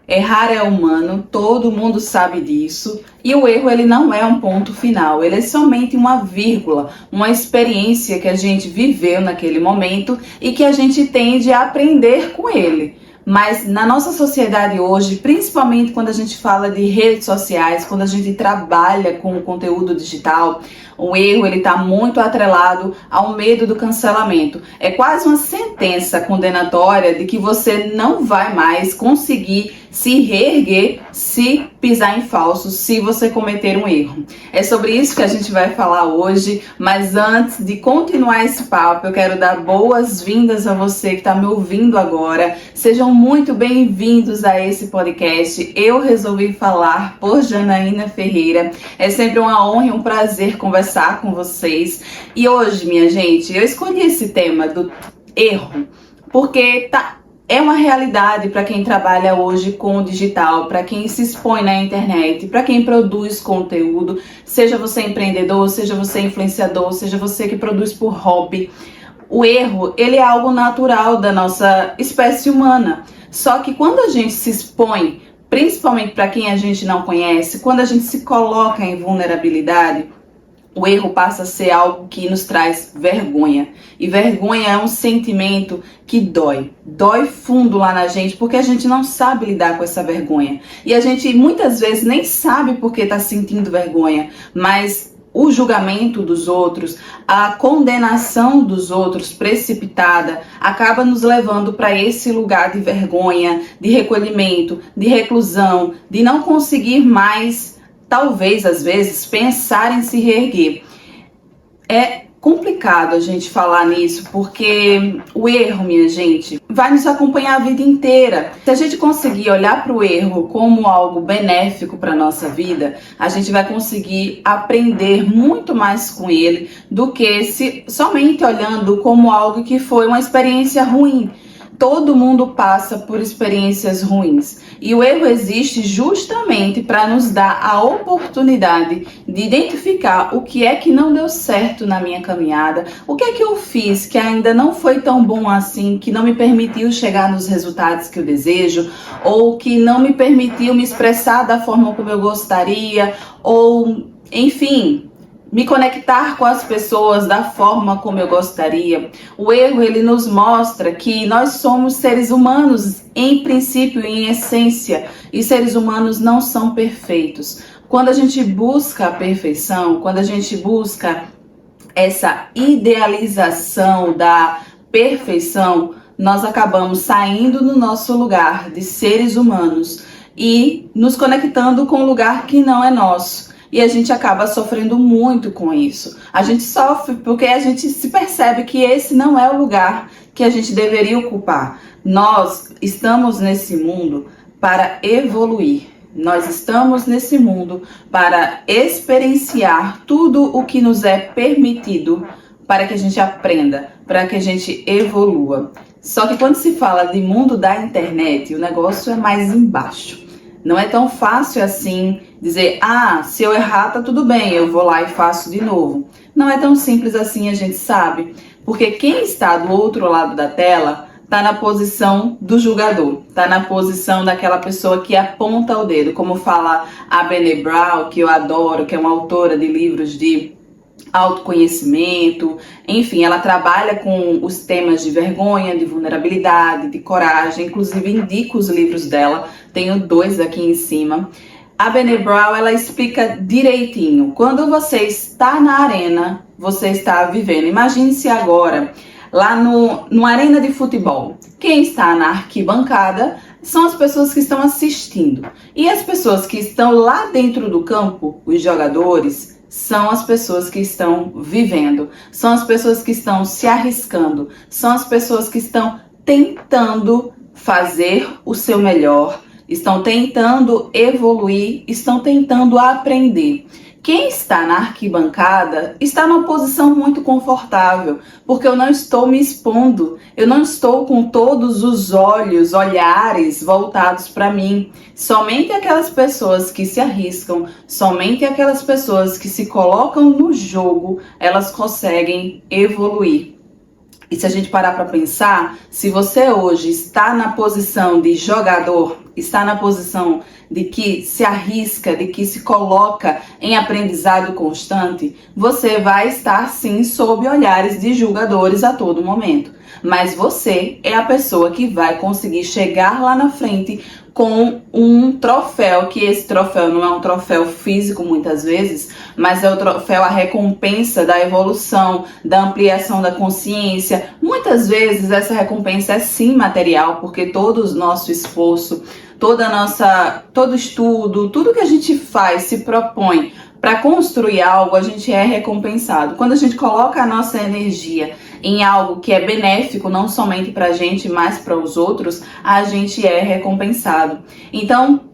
Errar é humano, todo mundo sabe disso, e o erro ele não é um ponto final, ele é somente uma vírgula, uma experiência que a gente viveu naquele momento e que a gente tende a aprender com ele. Mas na nossa sociedade hoje, principalmente quando a gente fala de redes sociais, quando a gente trabalha com o conteúdo digital, o erro ele está muito atrelado ao medo do cancelamento. É quase uma sentença condenatória de que você não vai mais conseguir se reerguer se pisar em falso, se você cometer um erro. É sobre isso que a gente vai falar hoje, mas antes de continuar esse papo, eu quero dar boas-vindas a você que está me ouvindo agora. Sejam muito bem-vindos a esse podcast. Eu resolvi falar por Janaína Ferreira. É sempre uma honra e um prazer conversar com vocês. E hoje, minha gente, eu escolhi esse tema do erro porque é uma realidade para quem trabalha hoje com o digital, para quem se expõe na internet, para quem produz conteúdo, seja você empreendedor, seja você influenciador, seja você que produz por hobby. O erro, ele é algo natural da nossa espécie humana. Só que quando a gente se expõe, principalmente para quem a gente não conhece, quando a gente se coloca em vulnerabilidade, o erro passa a ser algo que nos traz vergonha. E vergonha é um sentimento que dói. Dói fundo lá na gente, porque a gente não sabe lidar com essa vergonha. E a gente muitas vezes nem sabe por que está sentindo vergonha, mas o julgamento dos outros, a condenação dos outros precipitada, acaba nos levando para esse lugar de vergonha, de recolhimento, de reclusão, de não conseguir mais, talvez, às vezes, pensar em se reerguer. É complicado a gente falar nisso, porque o erro, minha gente, vai nos acompanhar a vida inteira. Se a gente conseguir olhar para o erro como algo benéfico para a nossa vida, a gente vai conseguir aprender muito mais com ele do que se somente olhando como algo que foi uma experiência ruim. Todo mundo passa por experiências ruins e o erro existe justamente para nos dar a oportunidade de identificar o que é que não deu certo na minha caminhada, o que é que eu fiz que ainda não foi tão bom assim, que não me permitiu chegar nos resultados que eu desejo, ou que não me permitiu me expressar da forma como eu gostaria, ou enfim, me conectar com as pessoas da forma como eu gostaria. O erro, ele nos mostra que nós somos seres humanos em princípio e em essência, e seres humanos não são perfeitos. Quando a gente busca a perfeição, quando a gente busca essa idealização da perfeição, nós acabamos saindo do nosso lugar de seres humanos e nos conectando com um lugar que não é nosso. E a gente acaba sofrendo muito com isso. A gente sofre porque a gente se percebe que esse não é o lugar que a gente deveria ocupar. Nós estamos nesse mundo para evoluir. Nós estamos nesse mundo para experienciar tudo o que nos é permitido para que a gente aprenda, para que a gente evolua. Só que quando se fala de mundo da internet, o negócio é mais embaixo. Não é tão fácil assim dizer, se eu errar tá tudo bem, eu vou lá e faço de novo. Não é tão simples assim, a gente sabe. Porque quem está do outro lado da tela está na posição do julgador, está na posição daquela pessoa que aponta o dedo. Como fala a Brené Brown, que eu adoro, que é uma autora de livros de autoconhecimento, enfim, ela trabalha com os temas de vergonha, de vulnerabilidade, de coragem, inclusive indico os livros dela, tenho 2 aqui em cima. A Brené Brown, ela explica direitinho, quando você está na arena, você está vivendo. Imagine-se agora, lá no arena de futebol, quem está na arquibancada são as pessoas que estão assistindo, e as pessoas que estão lá dentro do campo, os jogadores, são as pessoas que estão vivendo, são as pessoas que estão se arriscando, são as pessoas que estão tentando fazer o seu melhor, estão tentando evoluir, estão tentando aprender. Quem está na arquibancada está numa posição muito confortável, porque eu não estou me expondo, eu não estou com todos os olhares voltados para mim. Somente aquelas pessoas que se arriscam, somente aquelas pessoas que se colocam no jogo, elas conseguem evoluir. E se a gente parar para pensar, se você hoje está na posição de jogador, está na posição de que se arrisca, de que se coloca em aprendizado constante, você vai estar sim sob olhares de julgadores a todo momento. Mas você é a pessoa que vai conseguir chegar lá na frente com um troféu, que esse troféu não é um troféu físico muitas vezes, mas é o troféu, a recompensa da evolução, da ampliação da consciência. Muitas vezes essa recompensa é sim material, porque todo o nosso esforço, todo estudo, tudo que a gente faz, se propõe para construir algo, a gente é recompensado. Quando a gente coloca a nossa energia em algo que é benéfico, não somente para a gente, mas para os outros, a gente é recompensado. Então,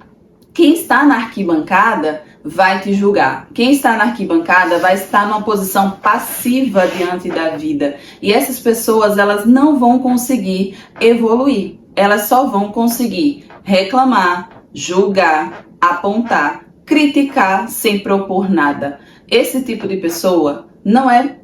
quem está na arquibancada vai te julgar. Quem está na arquibancada vai estar numa posição passiva diante da vida. E essas pessoas, elas não vão conseguir evoluir. Elas só vão conseguir reclamar, julgar, apontar, criticar sem propor nada. Esse tipo de pessoa não é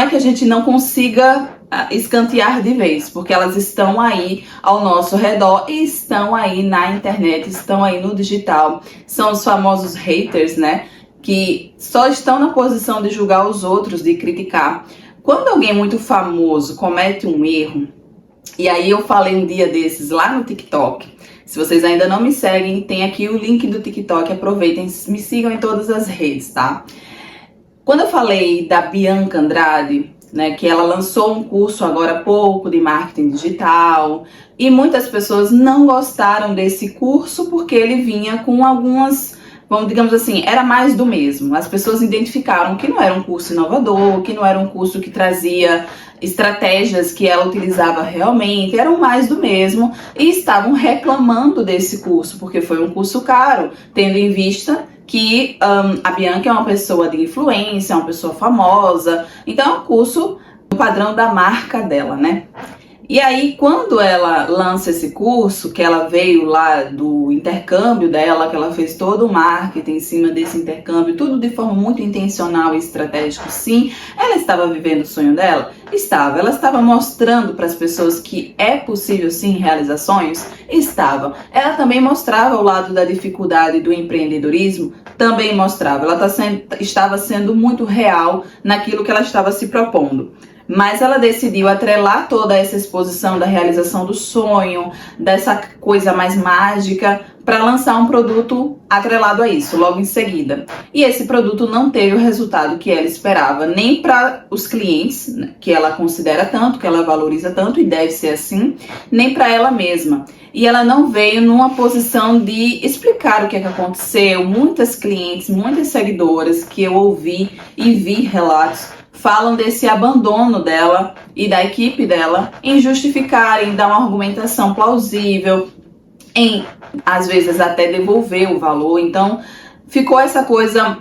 que a gente não consiga escantear de vez, porque elas estão aí ao nosso redor e estão aí na internet, estão aí no digital. São os famosos haters, né? Que só estão na posição de julgar os outros, de criticar. Quando alguém muito famoso comete um erro, e aí eu falei um dia desses lá no TikTok, se vocês ainda não me seguem, tem aqui o link do TikTok, aproveitem, me sigam em todas as redes, tá? Quando eu falei da Bianca Andrade, né, que ela lançou um curso agora há pouco de marketing digital, e muitas pessoas não gostaram desse curso porque ele vinha com algumas, digamos assim, era mais do mesmo. As pessoas identificaram que não era um curso inovador, que não era um curso que trazia estratégias que ela utilizava realmente, eram mais do mesmo, e estavam reclamando desse curso, porque foi um curso caro, tendo em vista que a Bianca é uma pessoa de influência, uma pessoa famosa, então é um curso no padrão da marca dela, né? E aí, quando ela lança esse curso, que ela veio lá do intercâmbio dela, que ela fez todo o marketing em cima desse intercâmbio, tudo de forma muito intencional e estratégica, sim, ela estava vivendo o sonho dela? Estava. Ela estava mostrando para as pessoas que é possível, sim, realizar sonhos? Estava. Ela também mostrava o lado da dificuldade do empreendedorismo? Também mostrava. Ela estava sendo muito real naquilo que ela estava se propondo. Mas ela decidiu atrelar toda essa exposição da realização do sonho, dessa coisa mais mágica, para lançar um produto atrelado a isso, logo em seguida. E esse produto não teve o resultado que ela esperava, nem para os clientes, que ela considera tanto, que ela valoriza tanto, e deve ser assim, nem para ela mesma. E ela não veio numa posição de explicar o que é que aconteceu. Muitas clientes, muitas seguidoras que eu ouvi e vi relatos, falam desse abandono dela e da equipe dela em justificar, em dar uma argumentação plausível, em, às vezes, até devolver o valor. Então, ficou essa coisa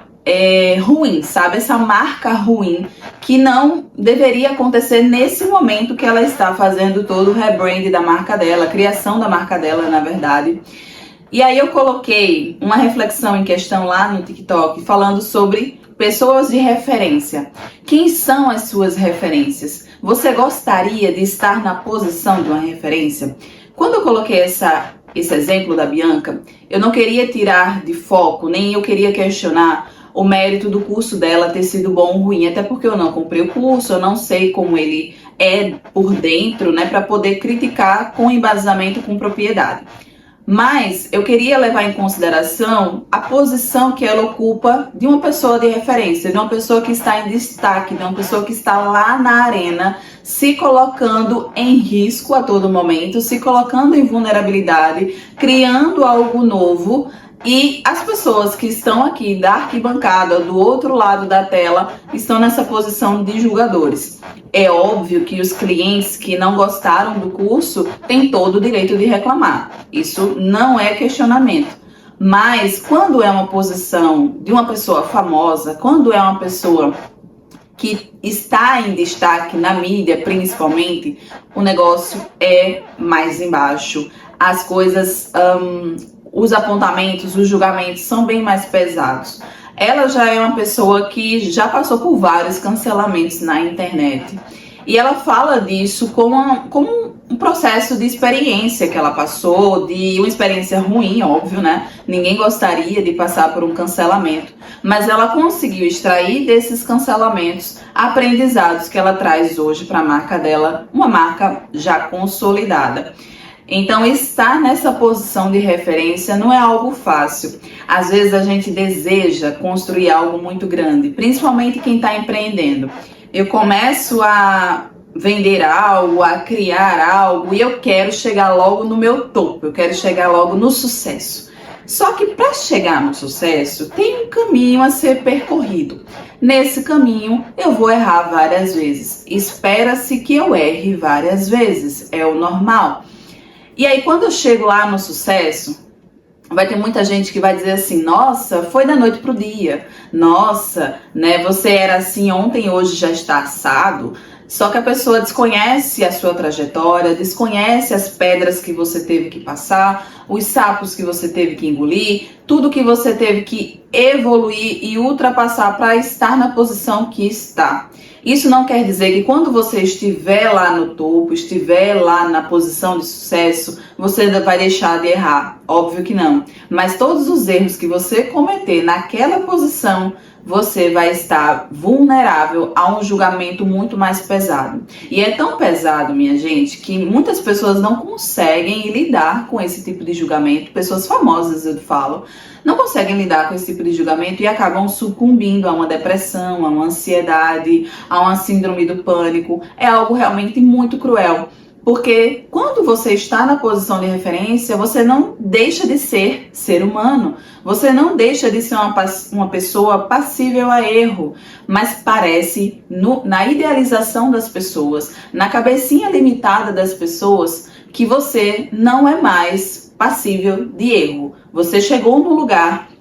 ruim, sabe? Essa marca ruim que não deveria acontecer nesse momento que ela está fazendo todo o rebrand da marca dela, a criação da marca dela, na verdade. E aí eu coloquei uma reflexão em questão lá no TikTok, falando sobre pessoas de referência. Quem são as suas referências? Você gostaria de estar na posição de uma referência? Quando eu coloquei esse exemplo da Bianca, eu não queria tirar de foco, nem eu queria questionar o mérito do curso dela ter sido bom ou ruim, até porque eu não comprei o curso, eu não sei como ele é por dentro, né, para poder criticar com embasamento, com propriedade. Mas eu queria levar em consideração a posição que ela ocupa de uma pessoa de referência, de uma pessoa que está em destaque, de uma pessoa que está lá na arena, se colocando em risco a todo momento, se colocando em vulnerabilidade, criando algo novo. E as pessoas que estão aqui da arquibancada, do outro lado da tela, estão nessa posição de julgadores. É óbvio que os clientes que não gostaram do curso têm todo o direito de reclamar. Isso não é questionamento. Mas quando é uma posição de uma pessoa famosa, quando é uma pessoa que está em destaque na mídia, principalmente, o negócio é mais embaixo. As coisas... os apontamentos, os julgamentos são bem mais pesados. Ela já é uma pessoa que já passou por vários cancelamentos na internet. E ela fala disso como um processo de experiência que ela passou, de uma experiência ruim, óbvio, né? Ninguém gostaria de passar por um cancelamento, mas ela conseguiu extrair desses cancelamentos aprendizados que ela traz hoje para a marca dela, uma marca já consolidada. Então, estar nessa posição de referência não é algo fácil. Às vezes a gente deseja construir algo muito grande, principalmente quem está empreendendo. Eu começo a vender algo, a criar algo e eu quero chegar logo no meu topo, eu quero chegar logo no sucesso. Só que para chegar no sucesso tem um caminho a ser percorrido. Nesse caminho eu vou errar várias vezes. Espera-se que eu erre várias vezes, é o normal. E aí quando eu chego lá no sucesso, vai ter muita gente que vai dizer assim, nossa, foi da noite pro dia. Nossa, né, você era assim ontem, hoje já está assado. Só que a pessoa desconhece a sua trajetória, desconhece as pedras que você teve que passar, os sapos que você teve que engolir, tudo que você teve que evoluir e ultrapassar para estar na posição que está. Isso não quer dizer que quando você estiver lá no topo, estiver lá na posição de sucesso, você vai deixar de errar. Óbvio que não. Mas todos os erros que você cometer naquela posição, você vai estar vulnerável a um julgamento muito mais pesado. E é tão pesado, minha gente, que muitas pessoas não conseguem lidar com esse tipo de julgamento. Pessoas famosas, eu falo, não conseguem lidar com esse tipo de julgamento e acabam sucumbindo a uma depressão, a uma ansiedade, a uma síndrome do pânico. É algo realmente muito cruel. Porque quando você está na posição de referência, você não deixa de ser humano. Você não deixa de ser uma pessoa passível a erro. Mas parece, na idealização das pessoas, na cabecinha limitada das pessoas, que você não é mais passível de erro. Você chegou no lugar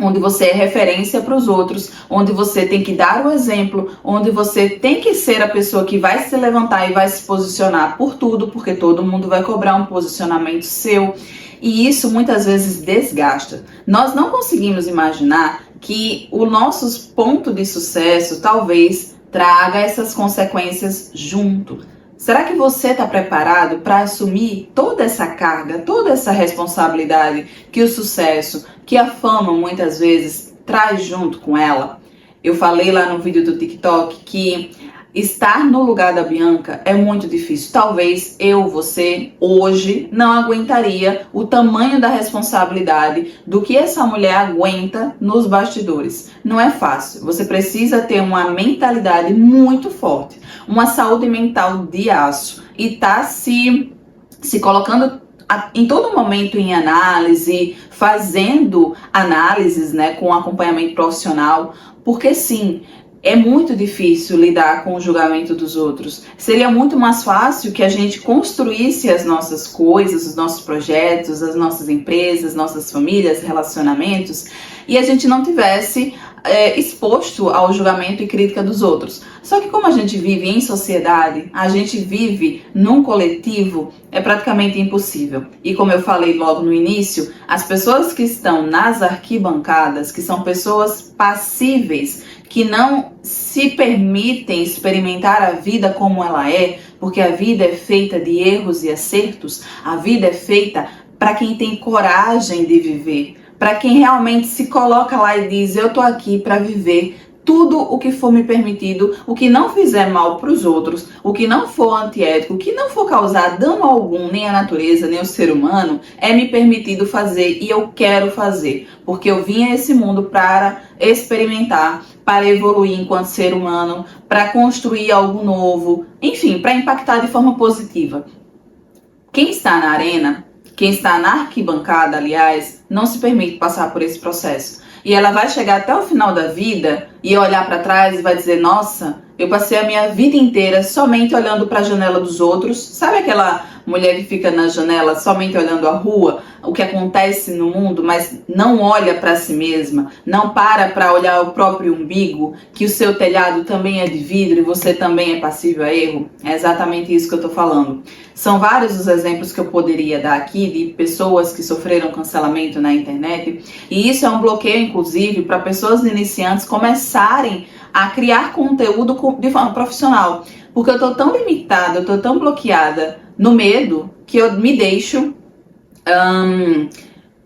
onde você é referência para os outros, onde você tem que dar o exemplo, onde você tem que ser a pessoa que vai se levantar e vai se posicionar por tudo, porque todo mundo vai cobrar um posicionamento seu. E isso muitas vezes desgasta. Nós não conseguimos imaginar que o nosso ponto de sucesso talvez traga essas consequências junto. Será que você está preparado para assumir toda essa carga, toda essa responsabilidade que o sucesso, que a fama muitas vezes traz junto com ela? Eu falei lá no vídeo do TikTok que estar no lugar da Bianca é muito difícil. Talvez você, hoje, não aguentaria o tamanho da responsabilidade do que essa mulher aguenta nos bastidores. Não é fácil. Você precisa ter uma mentalidade muito forte, uma saúde mental de aço e tá se colocando em todo momento em análise, fazendo análises, né, com acompanhamento profissional, porque sim, é muito difícil lidar com o julgamento dos outros. Seria muito mais fácil que a gente construísse as nossas coisas, os nossos projetos, as nossas empresas, nossas famílias, relacionamentos, e a gente não tivesse exposto ao julgamento e crítica dos outros. Só que como a gente vive em sociedade, a gente vive num coletivo, é praticamente impossível. E como eu falei logo no início, as pessoas que estão nas arquibancadas, que são pessoas passíveis, que não se permitem experimentar a vida como ela é, porque a vida é feita de erros e acertos, a vida é feita para quem tem coragem de viver, para quem realmente se coloca lá e diz, eu tô aqui para viver tudo o que for me permitido, o que não fizer mal para os outros, o que não for antiético, o que não for causar dano algum, nem à natureza, nem ao ser humano, é me permitido fazer e eu quero fazer, porque eu vim a esse mundo para experimentar, para evoluir enquanto ser humano, para construir algo novo, enfim, para impactar de forma positiva. Quem está na arena, quem está na arquibancada, aliás, não se permite passar por esse processo. E ela vai chegar até o final da vida e olhar para trás e vai dizer, nossa, eu passei a minha vida inteira somente olhando para a janela dos outros. Sabe aquela mulher que fica na janela somente olhando a rua, o que acontece no mundo, mas não olha para si mesma, não para olhar o próprio umbigo, que o seu telhado também é de vidro e você também é passível a erro. É exatamente isso que eu estou falando. São vários os exemplos que eu poderia dar aqui de pessoas que sofreram cancelamento na internet, e isso é um bloqueio, inclusive, para pessoas iniciantes começarem a criar conteúdo de forma profissional. Porque eu tô tão limitada, eu tô tão bloqueada no medo que eu me deixo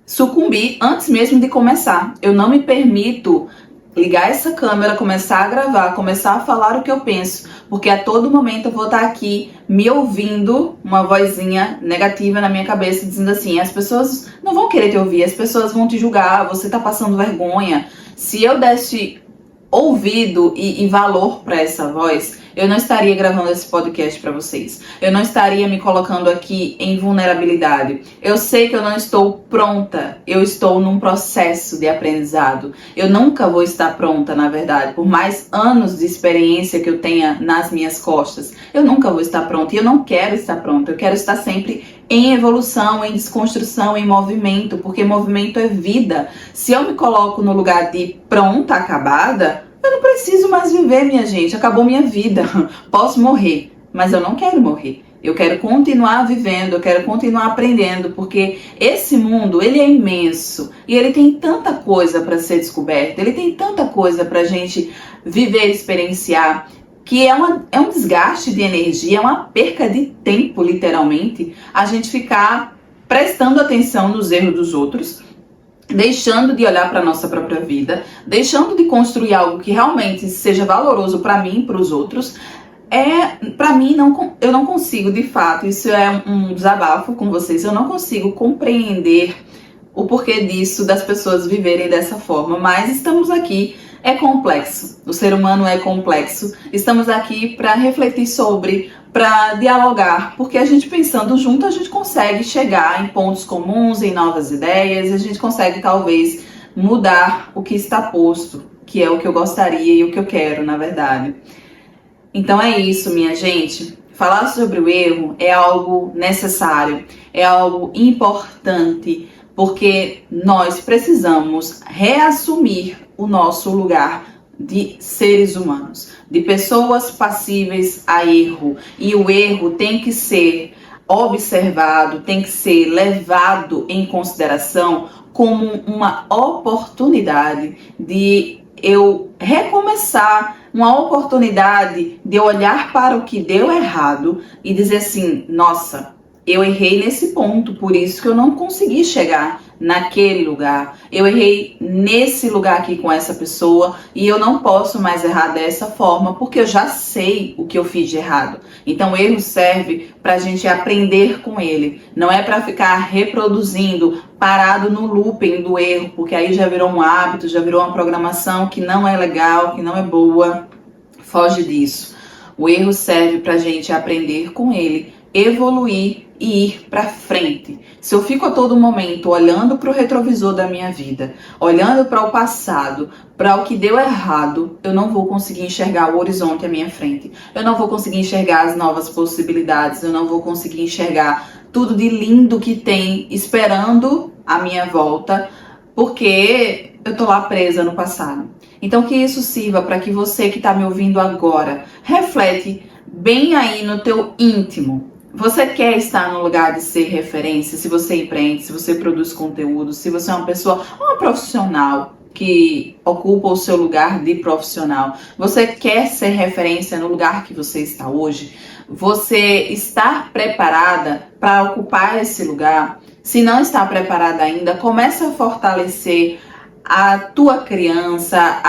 sucumbir antes mesmo de começar. Eu não me permito ligar essa câmera, começar a gravar, começar a falar o que eu penso, porque a todo momento eu vou estar aqui me ouvindo uma vozinha negativa na minha cabeça dizendo assim: as pessoas não vão querer te ouvir, as pessoas vão te julgar, você tá passando vergonha. Se eu desse ouvido e valor para essa voz, eu não estaria gravando esse podcast para vocês. Eu não estaria me colocando aqui em vulnerabilidade. Eu sei que eu não estou pronta. Eu estou num processo de aprendizado. Eu nunca vou estar pronta, na verdade. Por mais anos de experiência que eu tenha nas minhas costas, eu nunca vou estar pronta. E eu não quero estar pronta. Eu quero estar sempre em evolução, em desconstrução, em movimento. Porque movimento é vida. Se eu me coloco no lugar de pronta, acabada, eu não preciso mais viver, minha gente. Acabou minha vida. Posso morrer, mas eu não quero morrer. Eu quero continuar vivendo, eu quero continuar aprendendo, porque esse mundo, ele é imenso e ele tem tanta coisa para ser descoberta, ele tem tanta coisa para a gente viver, experienciar, que é um desgaste de energia, é uma perca de tempo, literalmente, a gente ficar prestando atenção nos erros dos outros, deixando de olhar para a nossa própria vida, deixando de construir algo que realmente seja valoroso para mim e para os outros. Para mim, eu não consigo, de fato, isso é um desabafo com vocês, eu não consigo compreender o porquê disso, das pessoas viverem dessa forma, mas estamos aqui. É complexo, o ser humano é complexo, estamos aqui para refletir sobre, para dialogar, porque a gente pensando junto, a gente consegue chegar em pontos comuns, em novas ideias, a gente consegue talvez mudar o que está posto, que é o que eu gostaria e o que eu quero, na verdade. Então é isso, minha gente. Falar sobre o erro é algo necessário, é algo importante, porque nós precisamos reassumir o nosso lugar de seres humanos, de pessoas passíveis a erro. E o erro tem que ser observado, tem que ser levado em consideração como uma oportunidade de eu recomeçar, uma oportunidade de eu olhar para o que deu errado e dizer assim: nossa, eu errei nesse ponto, por isso que eu não consegui chegar naquele lugar. Eu errei nesse lugar aqui com essa pessoa e eu não posso mais errar dessa forma, porque eu já sei o que eu fiz de errado. Então o erro serve para a gente aprender com ele. Não é para ficar reproduzindo, parado no looping do erro, porque aí já virou um hábito, já virou uma programação que não é legal, que não é boa. Foge disso. O erro serve para a gente aprender com ele, evoluir e ir para frente. Se eu fico a todo momento olhando para o retrovisor da minha vida, olhando para o passado, para o que deu errado, eu não vou conseguir enxergar o horizonte à minha frente. Eu não vou conseguir enxergar as novas possibilidades, eu não vou conseguir enxergar tudo de lindo que tem esperando a minha volta, porque eu tô lá presa no passado. Então que isso sirva para que você que está me ouvindo agora, reflete bem aí no teu íntimo. Você quer estar no lugar de ser referência? Se você empreende, se você produz conteúdo, se você é uma pessoa, uma profissional que ocupa o seu lugar de profissional, você quer ser referência no lugar que você está hoje? Você está preparada para ocupar esse lugar? Se não está preparada ainda, começa a fortalecer a tua criança,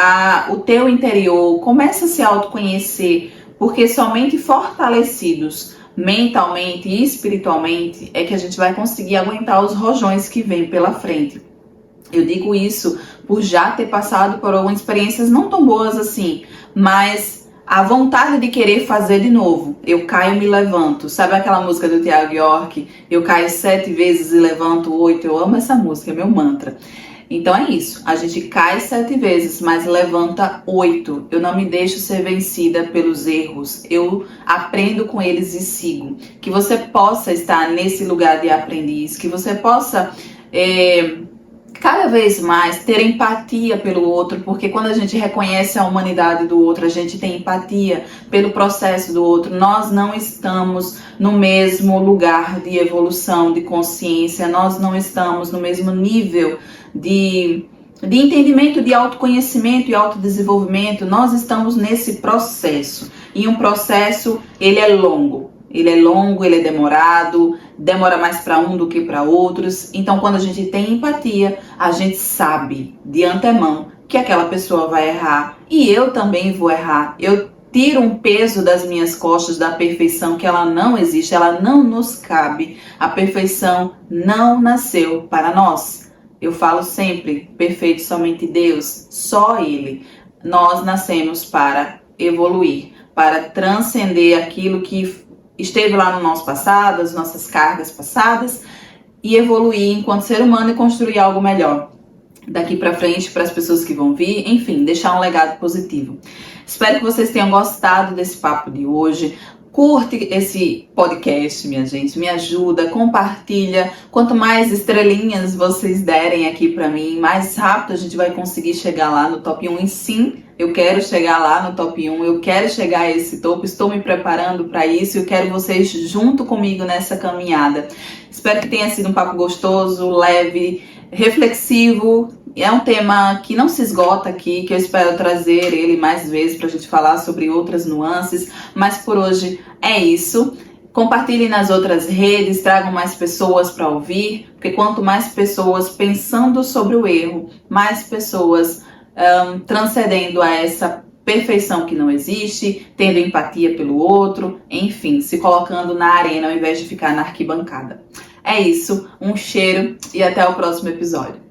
o teu interior, começa a se autoconhecer, porque somente fortalecidos mentalmente e espiritualmente é que a gente vai conseguir aguentar os rojões que vêm pela frente. Eu digo isso por já ter passado por algumas experiências não tão boas assim, mas a vontade de querer fazer de novo. Eu caio e me levanto. Sabe aquela música do Thiago York? Eu caio 7 vezes e levanto 8. Eu amo essa música, é meu mantra. Então é isso, a gente cai 7 vezes, mas levanta 8. Eu não me deixo ser vencida pelos erros, eu aprendo com eles e sigo. Que você possa estar nesse lugar de aprendiz, que você possa cada vez mais ter empatia pelo outro, porque quando a gente reconhece a humanidade do outro, a gente tem empatia pelo processo do outro. Nós não estamos no mesmo lugar de evolução, de consciência, nós não estamos no mesmo nível de entendimento, de autoconhecimento e autodesenvolvimento. Nós estamos nesse processo, e um processo, ele é longo, ele é demorado, demora mais para um do que para outros. Então, quando a gente tem empatia, a gente sabe de antemão que aquela pessoa vai errar e eu também vou errar. Eu tiro um peso das minhas costas da perfeição, que ela não existe, ela não nos cabe. A perfeição não nasceu para nós. Eu falo sempre, perfeito somente Deus, só Ele. Nós nascemos para evoluir, para transcender aquilo que esteve lá no nosso passado, as nossas cargas passadas, e evoluir enquanto ser humano e construir algo melhor daqui para frente para as pessoas que vão vir, enfim, deixar um legado positivo. Espero que vocês tenham gostado desse papo de hoje. Curte esse podcast, minha gente, me ajuda, compartilha. Quanto mais estrelinhas vocês derem aqui para mim, mais rápido a gente vai conseguir chegar lá no top 1. E sim, eu quero chegar lá no top 1, eu quero chegar a esse topo, estou me preparando para isso e eu quero vocês junto comigo nessa caminhada. Espero que tenha sido um papo gostoso, leve, reflexivo. É um tema que não se esgota aqui, que eu espero trazer ele mais vezes para a gente falar sobre outras nuances, mas por hoje é isso. Compartilhem nas outras redes, tragam mais pessoas para ouvir, porque quanto mais pessoas pensando sobre o erro, mais pessoas transcendendo a essa perfeição que não existe, tendo empatia pelo outro, enfim, se colocando na arena ao invés de ficar na arquibancada. É isso, um cheiro e até o próximo episódio.